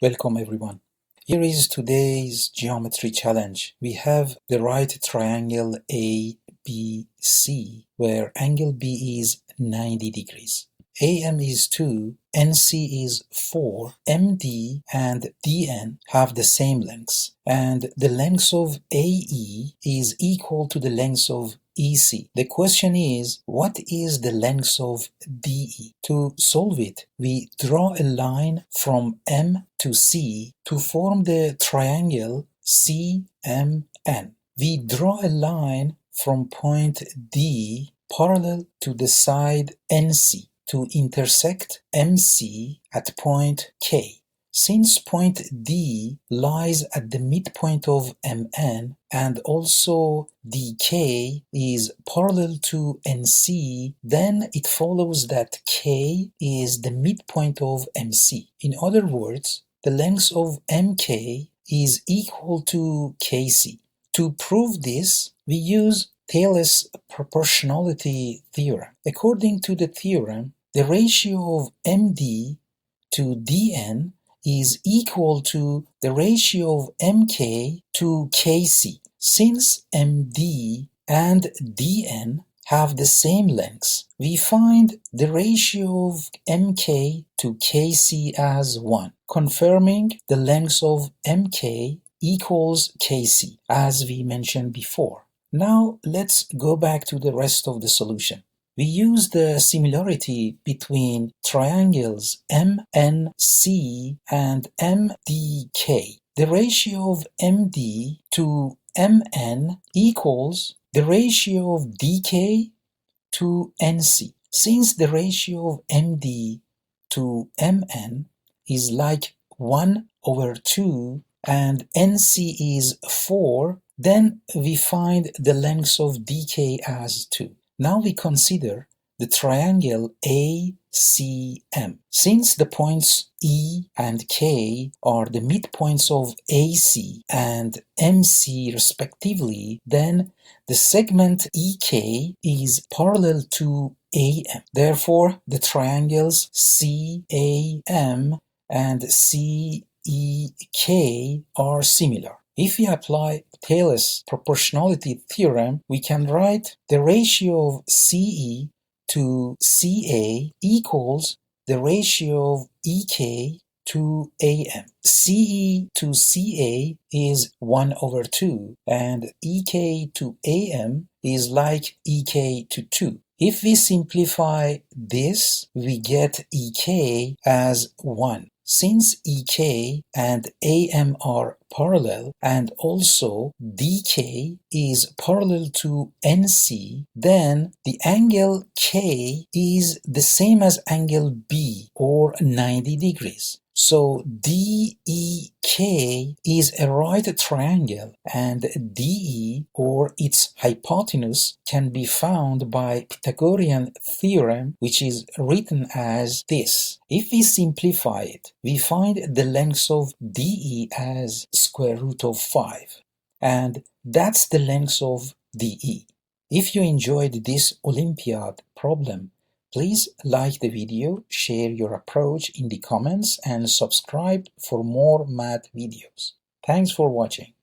Welcome everyone. Here is today's geometry challenge. We have the right triangle ABC where angle B is 90 degrees. AM is 2, NC is 4, MD and DN have the same lengths, and the length of AE is equal to the length of EC. The question is, what is the length of DE? To solve it, we draw a line from M to C to form the triangle CMN. We draw a line from point D parallel to the side NC to intersect MC at point K. Since point D lies at the midpoint of MN and also DK is parallel to NC, then it follows that K is the midpoint of MC. In other words, the length of MK is equal to KC. To prove this, we use Taylor's proportionality theorem. According to the theorem, the ratio of MD to DN is equal to the ratio of MK to KC. Since MD and DN have the same lengths, we find the ratio of MK to KC as 1, confirming the length of MK equals KC, as we mentioned before. Now let's go back to the rest of the solution. We use the similarity between triangles MNC and MDK. The ratio of MD to MN equals the ratio of DK to NC. Since the ratio of MD to MN is like 1/2 and NC is 4, then we find the length of DK as 2. Now we consider the triangle ACM. Since the points E and K are the midpoints of AC and MC respectively, then the segment EK is parallel to AM. Therefore, the triangles CAM and CEK are similar. If we apply Taylor's proportionality theorem, we can write the ratio of CE to CA equals the ratio of EK to AM. CE to CA is 1/2 and EK to AM is like EK to 2. If we simplify this, we get EK as 1. Since EK and AM are parallel and also DK is parallel to NC, then the angle K is the same as angle B or 90 degrees. So DEK is a right triangle and DE or its hypotenuse can be found by Pythagorean theorem, which is written as this. If we simplify it, we find the length of DE as square root of 5, and that's the length of DE. If you enjoyed this Olympiad problem, please like the video, share your approach in the comments, and subscribe for more math videos. Thanks for watching.